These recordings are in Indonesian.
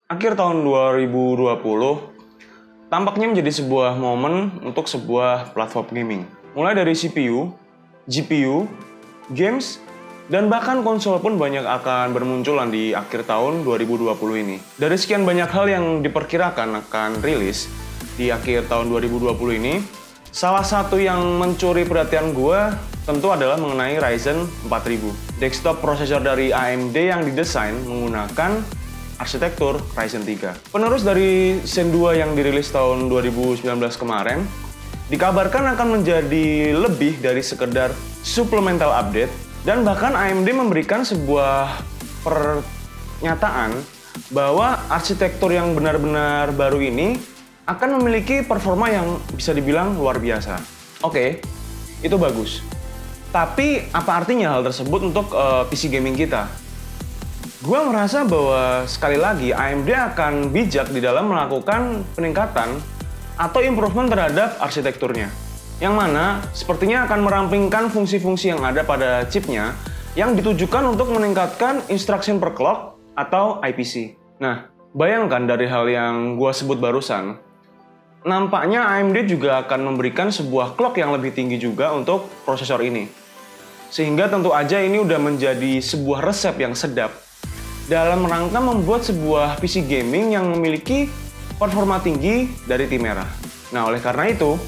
Akhir tahun 2020 tampaknya menjadi sebuah momen untuk sebuah platform gaming. Mulai dari CPU, GPU, games, dan bahkan konsol pun banyak akan bermunculan di akhir tahun 2020 ini. Dari sekian banyak hal yang diperkirakan akan rilis di akhir tahun 2020 ini, salah satu yang mencuri perhatian gue tentu adalah mengenai Ryzen 4000. Desktop prosesor dari AMD yang didesain menggunakan arsitektur Ryzen 3. Penerus dari Zen 2 yang dirilis tahun 2019 kemarin, dikabarkan akan menjadi lebih dari sekedar supplemental update, dan bahkan AMD memberikan sebuah pernyataan bahwa arsitektur yang benar-benar baru ini akan memiliki performa yang bisa dibilang luar biasa. Oke, itu bagus. Tapi apa artinya hal tersebut untuk PC gaming kita? Gua merasa bahwa sekali lagi AMD akan bijak di dalam melakukan peningkatan atau improvement terhadap arsitekturnya. Yang mana sepertinya akan merampingkan fungsi-fungsi yang ada pada chipnya yang ditujukan untuk meningkatkan instruction per clock atau IPC. Nah, bayangkan dari hal yang gua sebut barusan, nampaknya AMD juga akan memberikan sebuah clock yang lebih tinggi juga untuk prosesor ini. Sehingga tentu aja ini udah menjadi sebuah resep yang sedap dalam rangka membuat sebuah PC gaming yang memiliki performa tinggi dari tim merah. Nah, oleh karena itu,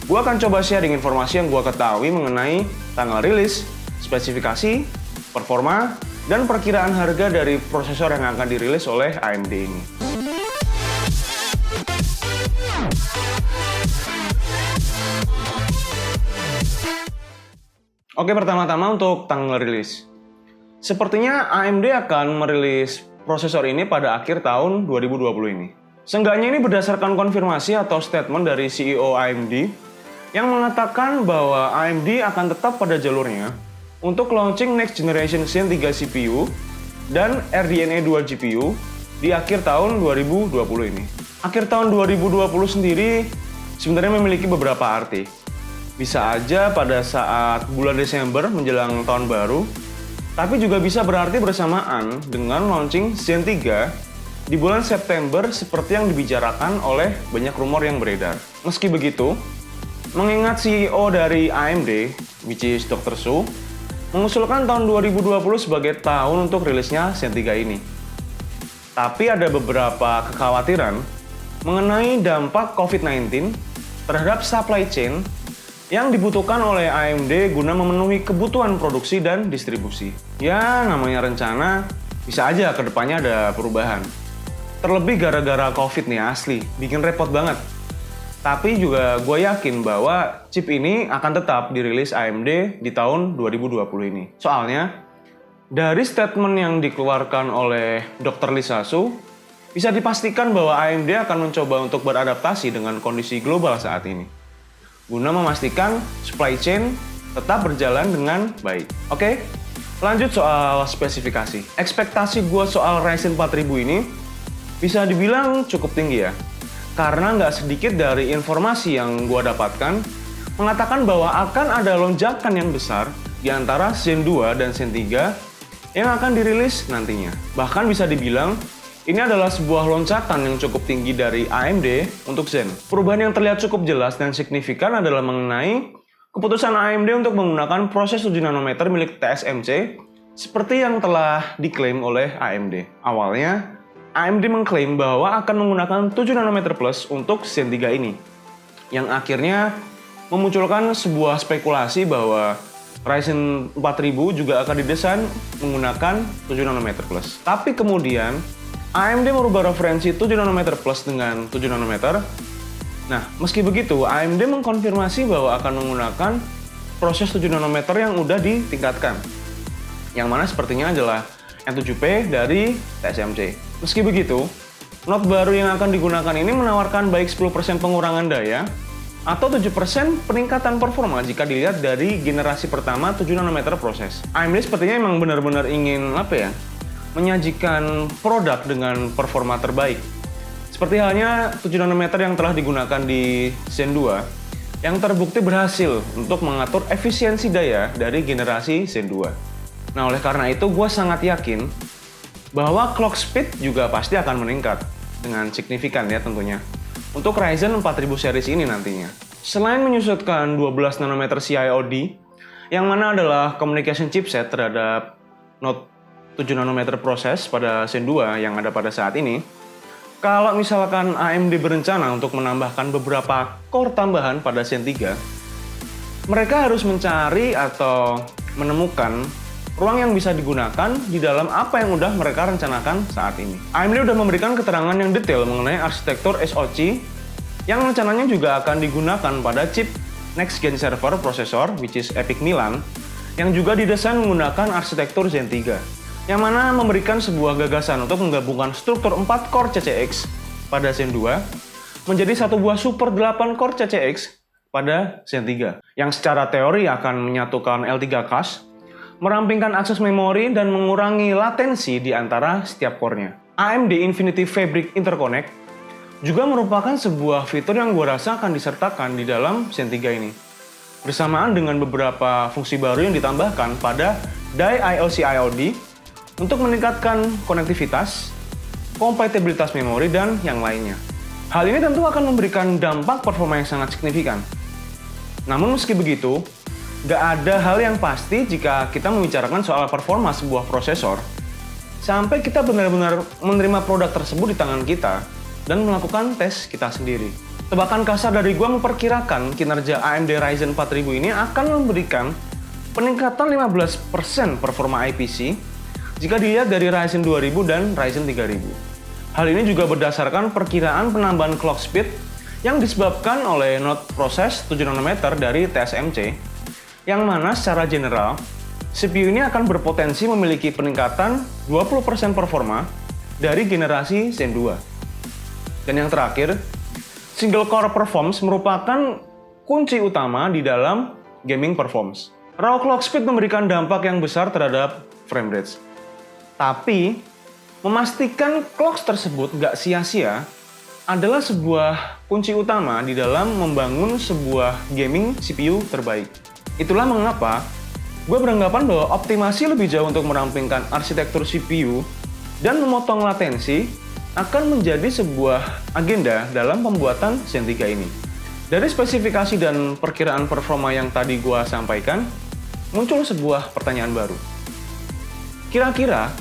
gue akan coba sharing informasi yang gue ketahui mengenai tanggal rilis, spesifikasi, performa, dan perkiraan harga dari prosesor yang akan dirilis oleh AMD ini. Oke, pertama-tama untuk tanggal rilis. Sepertinya AMD akan merilis prosesor ini pada akhir tahun 2020 ini. Seenggaknya ini berdasarkan konfirmasi atau statement dari CEO AMD yang mengatakan bahwa AMD akan tetap pada jalurnya untuk launching next generation Zen 3 CPU dan RDNA 2 GPU di akhir tahun 2020 ini. Akhir tahun 2020 sendiri sebenarnya memiliki beberapa arti. Bisa aja pada saat bulan Desember menjelang tahun baru, tapi juga bisa berarti bersamaan dengan launching Zen 3 di bulan September seperti yang dibicarakan oleh banyak rumor yang beredar. Meski begitu, mengingat CEO dari AMD, which is Dr. Su, mengusulkan tahun 2020 sebagai tahun untuk rilisnya Zen 3 ini. Tapi ada beberapa kekhawatiran mengenai dampak COVID-19 terhadap supply chain yang dibutuhkan oleh AMD guna memenuhi kebutuhan produksi dan distribusi. Ya, namanya rencana, bisa aja ke depannya ada perubahan. Terlebih gara-gara COVID nih asli, bikin repot banget. Tapi juga gue yakin bahwa chip ini akan tetap dirilis AMD di tahun 2020 ini. Soalnya, dari statement yang dikeluarkan oleh Dr. Lisa Su, bisa dipastikan bahwa AMD akan mencoba untuk beradaptasi dengan kondisi global saat ini, guna memastikan supply chain tetap berjalan dengan baik. Oke, lanjut soal spesifikasi. Ekspektasi gue soal Ryzen 4000 ini bisa dibilang cukup tinggi ya. Karena nggak sedikit dari informasi yang gue dapatkan mengatakan bahwa akan ada lonjakan yang besar di antara Zen 2 dan Zen 3 yang akan dirilis nantinya. Bahkan bisa dibilang ini adalah sebuah loncatan yang cukup tinggi dari AMD untuk Zen. Perubahan yang terlihat cukup jelas dan signifikan adalah mengenai keputusan AMD untuk menggunakan proses 7 nanometer milik TSMC seperti yang telah diklaim oleh AMD. Awalnya, AMD mengklaim bahwa akan menggunakan 7 nanometer plus untuk Zen 3 ini, yang akhirnya memunculkan sebuah spekulasi bahwa Ryzen 4000 juga akan didesain menggunakan 7 nanometer plus. Tapi kemudian AMD merubah referensi 7 nanometer plus dengan 7 nanometer. Nah, meski begitu, AMD mengkonfirmasi bahwa akan menggunakan proses 7 nanometer yang udah ditingkatkan, yang mana sepertinya adalah N7P dari TSMC. Meski begitu, note baru yang akan digunakan ini menawarkan baik 10% pengurangan daya atau 7% peningkatan performa jika dilihat dari generasi pertama 7 nanometer proses. AMD sepertinya emang benar-benar ingin menyajikan produk dengan performa terbaik. Seperti halnya 7 nanometer yang telah digunakan di Zen 2 yang terbukti berhasil untuk mengatur efisiensi daya dari generasi Zen 2. Nah, oleh karena itu gue sangat yakin bahwa clock speed juga pasti akan meningkat dengan signifikan ya tentunya untuk Ryzen 4000 series ini nantinya. Selain menyusutkan 12 nanometer CIOD, yang mana adalah communication chipset terhadap Note 7 nanometer proses pada Zen 2 yang ada pada saat ini, kalau misalkan AMD berencana untuk menambahkan beberapa core tambahan pada Zen 3, mereka harus mencari atau menemukan ruang yang bisa digunakan di dalam apa yang udah mereka rencanakan saat ini. AMD udah memberikan keterangan yang detail mengenai arsitektur SoC yang rencananya juga akan digunakan pada chip next gen server processor, which is EPYC Milan, yang juga didesain menggunakan arsitektur Zen 3. Yang mana memberikan sebuah gagasan untuk menggabungkan struktur 4 core CCX pada Zen 2 menjadi satu buah super 8 core CCX pada Zen 3 yang secara teori akan menyatukan L3 cache, merampingkan akses memori dan mengurangi latensi di antara setiap core-nya. AMD Infinity Fabric Interconnect juga merupakan sebuah fitur yang gue rasa akan disertakan di dalam Zen 3 ini, bersamaan dengan beberapa fungsi baru yang ditambahkan pada Die IOC IOD untuk meningkatkan konektivitas, kompatibilitas memori, dan yang lainnya. Hal ini tentu akan memberikan dampak performa yang sangat signifikan. Namun meski begitu, gak ada hal yang pasti jika kita membicarakan soal performa sebuah prosesor sampai kita benar-benar menerima produk tersebut di tangan kita dan melakukan tes kita sendiri. Tebakan kasar dari gua memperkirakan kinerja AMD Ryzen 4000 ini akan memberikan peningkatan 15% performa IPC jika dilihat dari Ryzen 2000 dan Ryzen 3000. Hal ini juga berdasarkan perkiraan penambahan clock speed yang disebabkan oleh node proses 7 nanometer dari TSMC, yang mana secara general, CPU ini akan berpotensi memiliki peningkatan 20% performa dari generasi Zen 2. Dan yang terakhir, single core performance merupakan kunci utama di dalam gaming performance. Raw clock speed memberikan dampak yang besar terhadap frame rates. Tapi, memastikan clocks tersebut nggak sia-sia adalah sebuah kunci utama di dalam membangun sebuah gaming CPU terbaik. Itulah mengapa gue beranggapan bahwa optimasi lebih jauh untuk merampingkan arsitektur CPU dan memotong latensi akan menjadi sebuah agenda dalam pembuatan Zen 3 ini. Dari spesifikasi dan perkiraan performa yang tadi gue sampaikan, muncul sebuah pertanyaan baru. Kira-kira,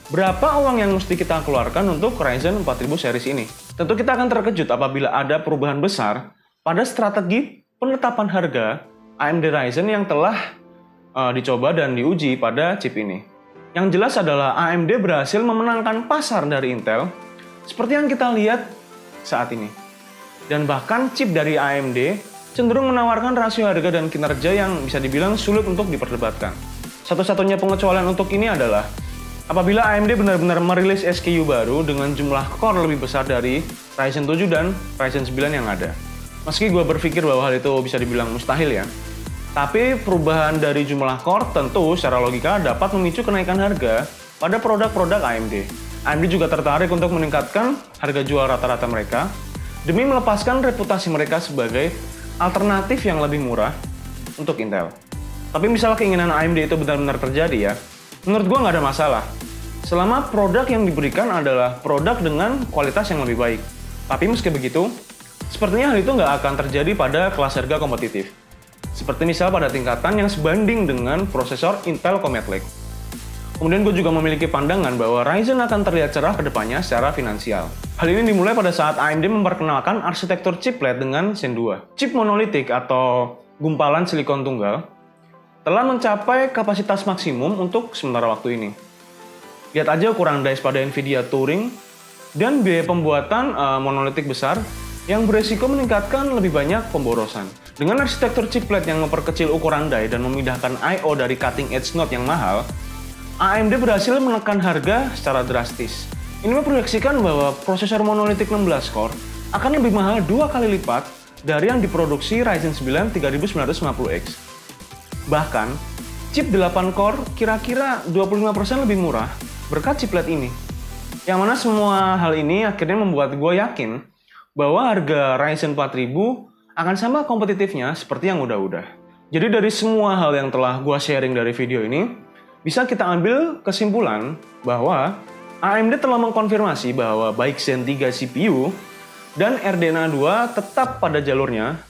berapa uang yang mesti kita keluarkan untuk Ryzen 4000 series ini? Tentu kita akan terkejut apabila ada perubahan besar pada strategi penetapan harga AMD Ryzen yang telah dicoba dan diuji pada chip ini. Yang jelas adalah AMD berhasil memenangkan pasar dari Intel seperti yang kita lihat saat ini. Dan bahkan chip dari AMD cenderung menawarkan rasio harga dan kinerja yang bisa dibilang sulit untuk diperdebatkan. Satu-satunya pengecualian untuk ini adalah apabila AMD benar-benar merilis SKU baru dengan jumlah core lebih besar dari Ryzen 7 dan Ryzen 9 yang ada. Meski gue berpikir bahwa hal itu bisa dibilang mustahil ya, tapi perubahan dari jumlah core tentu secara logika dapat memicu kenaikan harga pada produk-produk AMD. AMD juga tertarik untuk meningkatkan harga jual rata-rata mereka demi melepaskan reputasi mereka sebagai alternatif yang lebih murah untuk Intel. Tapi misal keinginan AMD itu benar-benar terjadi ya, menurut gue nggak ada masalah. Selama produk yang diberikan adalah produk dengan kualitas yang lebih baik. Tapi meski begitu, sepertinya hal itu nggak akan terjadi pada kelas harga kompetitif. Seperti misal pada tingkatan yang sebanding dengan prosesor Intel Comet Lake. Kemudian gue juga memiliki pandangan bahwa Ryzen akan terlihat cerah ke depannya secara finansial. Hal ini dimulai pada saat AMD memperkenalkan arsitektur chiplet dengan Zen 2. Chip monolitik atau gumpalan silikon tunggal telah mencapai kapasitas maksimum untuk sementara waktu ini. Lihat aja ukuran dice pada Nvidia Turing dan biaya pembuatan monolitik besar yang beresiko meningkatkan lebih banyak pemborosan. Dengan arsitektur chiplet yang memperkecil ukuran die dan memindahkan I/O dari cutting edge node yang mahal, AMD berhasil menekan harga secara drastis. Ini memproyeksikan bahwa prosesor monolitik 16 core akan lebih mahal 2 kali lipat dari yang diproduksi Ryzen 9 3950X. Bahkan, chip 8 core kira-kira 25% lebih murah berkat chiplet ini. Yang mana semua hal ini akhirnya membuat gue yakin bahwa harga Ryzen 4000 akan sama kompetitifnya seperti yang udah-udah. Jadi dari semua hal yang telah gue sharing dari video ini, bisa kita ambil kesimpulan bahwa AMD telah mengkonfirmasi bahwa baik Zen 3 CPU dan RDNA 2 tetap pada jalurnya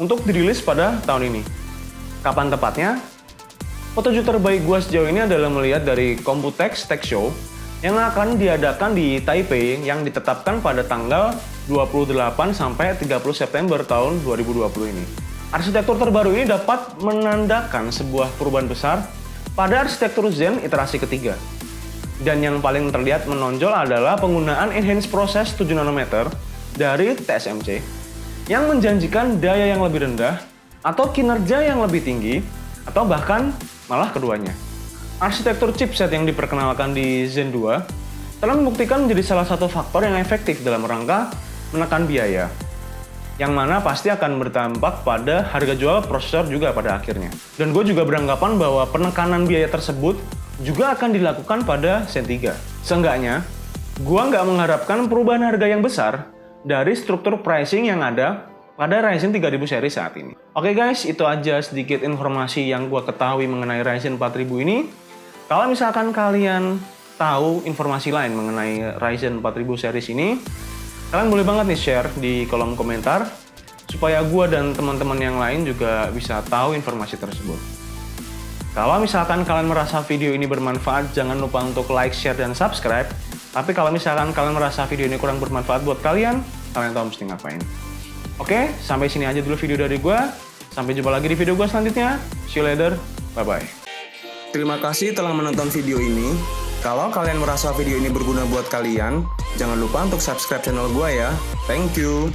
untuk dirilis pada tahun ini. Kapan tepatnya? Petunjuk terbaik gua sejauh ini adalah melihat dari Computex Tech Show yang akan diadakan di Taipei yang ditetapkan pada tanggal 28 sampai 30 September tahun 2020 ini. Arsitektur terbaru ini dapat menandakan sebuah perubahan besar pada arsitektur Zen iterasi ketiga. Dan yang paling terlihat menonjol adalah penggunaan Enhanced Process 7 nanometer dari TSMC yang menjanjikan daya yang lebih rendah atau kinerja yang lebih tinggi atau bahkan malah keduanya. Arsitektur chipset yang diperkenalkan di Zen 2 telah membuktikan menjadi salah satu faktor yang efektif dalam rangka menekan biaya, yang mana pasti akan berdampak pada harga jual prosesor juga pada akhirnya. Dan gue juga beranggapan bahwa penekanan biaya tersebut juga akan dilakukan pada Zen 3. Seenggaknya, gue nggak mengharapkan perubahan harga yang besar dari struktur pricing yang ada pada Ryzen 3000 seri saat ini. Oke guys, itu aja sedikit informasi yang gue ketahui mengenai Ryzen 4000 ini. Kalau misalkan kalian tahu informasi lain mengenai Ryzen 4000 series ini, kalian boleh banget nih share di kolom komentar supaya gue dan teman-teman yang lain juga bisa tahu informasi tersebut. Kalau misalkan kalian merasa video ini bermanfaat, jangan lupa untuk like, share, dan subscribe. Tapi kalau misalkan kalian merasa video ini kurang bermanfaat buat kalian tahu mesti ngapain. Oke, sampai sini aja dulu video dari gue. Sampai jumpa lagi di video gue selanjutnya. See you later, bye-bye. Terima kasih telah menonton video ini. Kalau kalian merasa video ini berguna buat kalian, jangan lupa untuk subscribe channel gue ya. Thank you.